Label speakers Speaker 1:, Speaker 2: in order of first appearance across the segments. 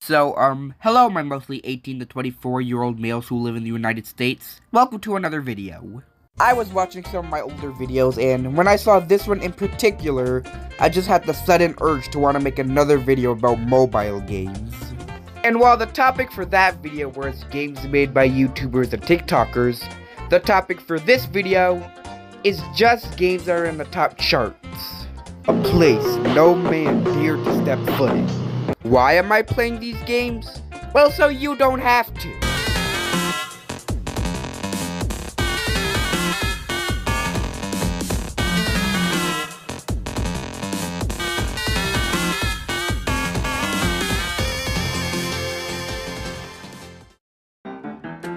Speaker 1: Hello my mostly 18 to 24-year-old males who live in the United States. Welcome to another video. I was watching some of my older videos, and when I saw this one in particular, I just had the sudden urge to want to make another video about mobile games. And while the topic for that video was games made by YouTubers and TikTokers, the topic for this video is just games that are in the top charts. A place no man dared to step foot in. Why am I playing these games? Well, so you don't have to.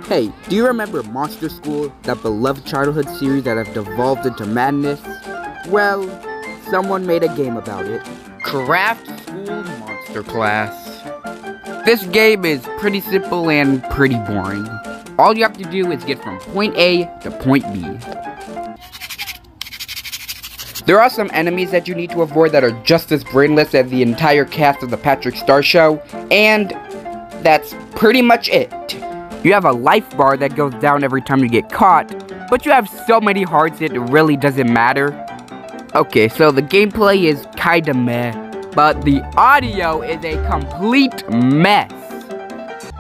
Speaker 1: Hey, do you remember Monster School, that beloved childhood series that have devolved into madness? Well, someone made a game about it. Craft School Monster Class. This game is pretty simple and pretty boring. All you have to do is get from point A to point B. There are some enemies that you need to avoid that are just as brainless as the entire cast of the Patrick Star Show, and that's pretty much it. You have a life bar that goes down every time you get caught, but you have so many hearts it really doesn't matter. Okay, so the gameplay is kinda meh, but the audio is a complete mess.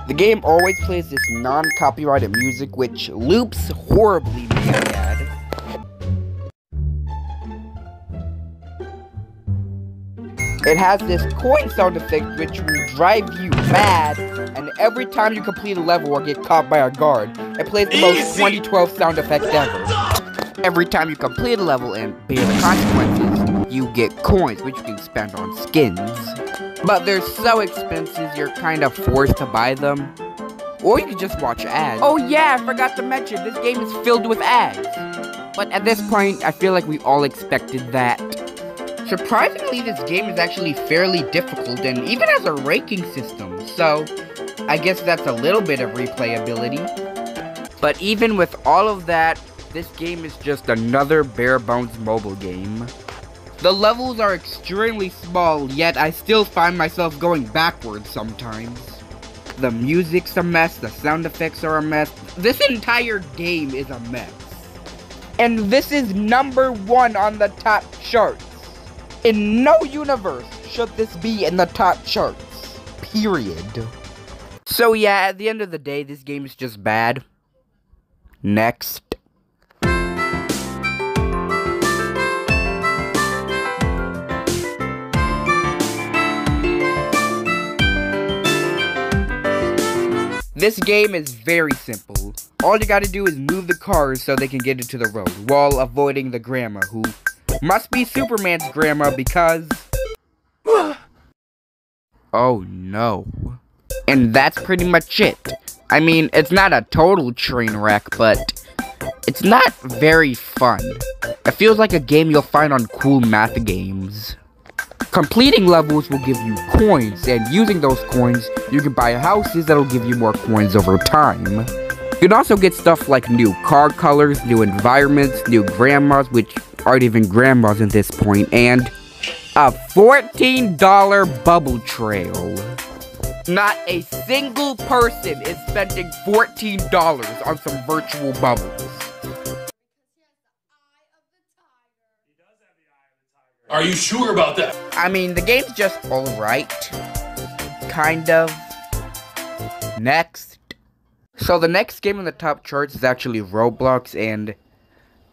Speaker 1: The game always plays this non-copyrighted music which loops horribly bad. It has this coin sound effect which will drive you mad, and every time you complete a level or get caught by a guard, it plays the most 2012 sound effect ever. Every time you complete a level and bear the consequences, you get coins which you can spend on skins. But they're so expensive you're kind of forced to buy them. Or you can just watch ads. Oh yeah, I forgot to mention, this game is filled with ads. But at this point, I feel like we all expected that. Surprisingly, this game is actually fairly difficult and even has a ranking system, so I guess that's a little bit of replayability. But even with all of that, this game is just another bare-bones mobile game. The levels are extremely small, yet I still find myself going backwards sometimes. The music's a mess, the sound effects are a mess. This entire game is a mess. And this is #1 on the top charts. In no universe should this be in the top charts. Period. So yeah, at the end of the day, this game is just bad. Next. This game is very simple. All you gotta do is move the cars so they can get into the road, while avoiding the grandma, who must be Superman's grandma because... Oh no. And that's pretty much it. I mean, it's not a total train wreck, but it's not very fun. It feels like a game you'll find on cool math games. Completing levels will give you coins, and using those coins, you can buy houses that'll give you more coins over time. You can also get stuff like new car colors, new environments, new grandmas, which aren't even grandmas at this point, and a $14 bubble trail. Not a single person is spending $14 on some virtual bubbles.
Speaker 2: Are you sure about that?
Speaker 1: I mean, the game's just alright. Kind of. Next. So the next game on the top charts is actually Roblox, and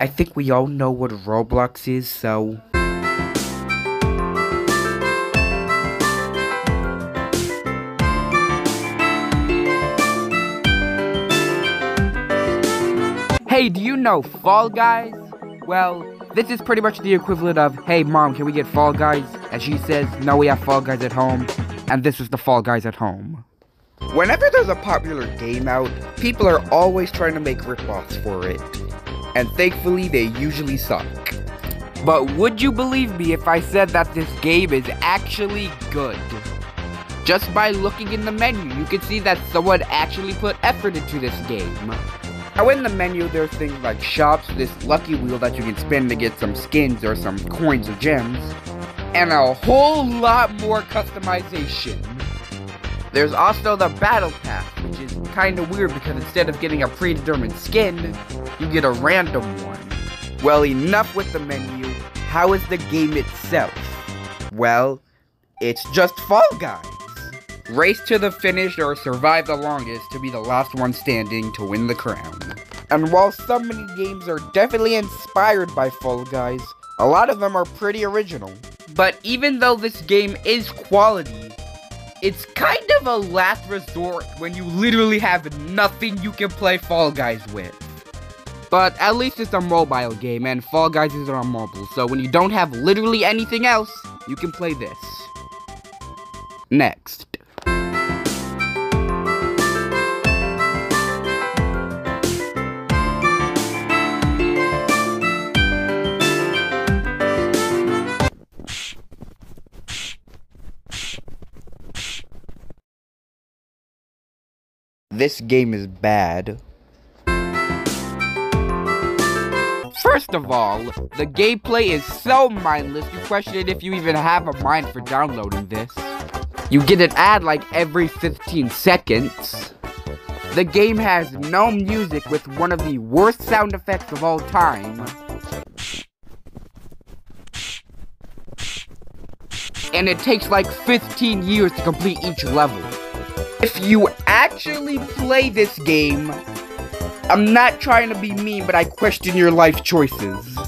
Speaker 1: I think we all know what Roblox is, so... Hey, do you know Fall Guys? Well, this is pretty much the equivalent of, hey mom, can we get Fall Guys? And she says, no, we have Fall Guys at home. And this is the Fall Guys at home. Whenever there's a popular game out, people are always trying to make ripoffs for it. And thankfully, they usually suck. But would you believe me if I said that this game is actually good? Just by looking in the menu, you can see that someone actually put effort into this game. Now in the menu, there's things like shops, this lucky wheel that you can spin to get some skins or some coins or gems, and a whole lot more customization. There's also the Battle Pass, which is kinda weird because instead of getting a predetermined skin, you get a random one. Well, enough with the menu. How is the game itself? Well, it's just Fall Guys. Race to the finish or survive the longest to be the last one standing to win the crown. And while some mini games are definitely inspired by Fall Guys, a lot of them are pretty original. But even though this game is quality, it's kind of a last resort when you literally have nothing you can play Fall Guys with. But at least it's a mobile game, and Fall Guys is on mobile, so when you don't have literally anything else, you can play this. Next. This game is bad. First of all, the gameplay is so mindless you question if you even have a mind for downloading this. You get an ad like every 15 seconds. The game has no music with one of the worst sound effects of all time. And it takes like 15 years to complete each level. If you actually play this game, I'm not trying to be mean, but I question your life choices.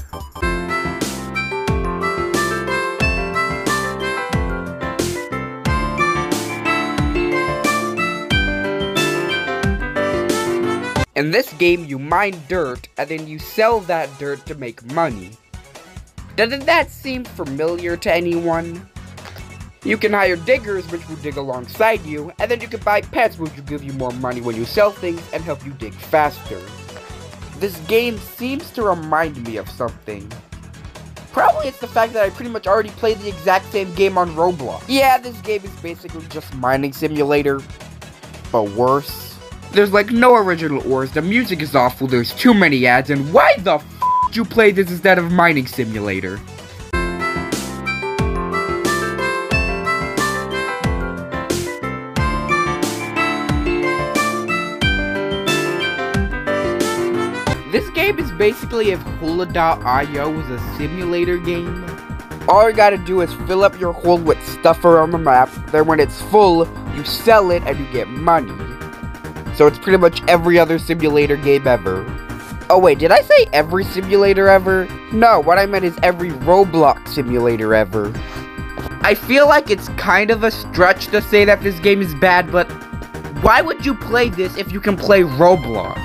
Speaker 1: In this game, you mine dirt, and then you sell that dirt to make money. Doesn't that seem familiar to anyone? You can hire diggers, which will dig alongside you, and then you can buy pets, which will give you more money when you sell things and help you dig faster. This game seems to remind me of something. Probably it's the fact that I pretty much already played the exact same game on Roblox. Yeah, this game is basically just Mining Simulator, but worse. There's like no original ores, the music is awful, there's too many ads, and why the f*** did you play this instead of Mining Simulator? This game is basically if Hula.io was a simulator game. All you gotta do is fill up your hole with stuff around the map, then when it's full, you sell it and you get money. So it's pretty much every other simulator game ever. Oh wait, did I say every simulator ever? No, what I meant is every Roblox simulator ever. I feel like it's kind of a stretch to say that this game is bad, but why would you play this if you can play Roblox?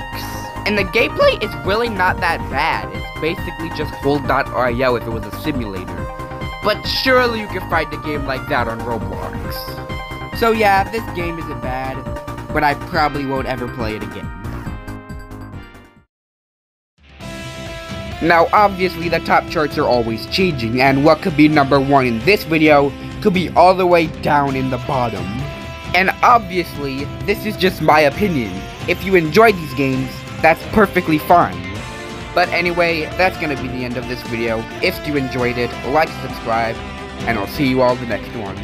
Speaker 1: And the gameplay is really not that bad. It's basically just Hole.io if it was a simulator. But surely you can find a game like that on Roblox. So yeah, this game isn't bad, but I probably won't ever play it again. Now obviously the top charts are always changing, and what could be number 1 in this video could be all the way down in the bottom. And obviously, this is just my opinion. If you enjoy these games, that's perfectly fine. But anyway, that's gonna be the end of this video. If you enjoyed it, like and subscribe, and I'll see you all in the next one.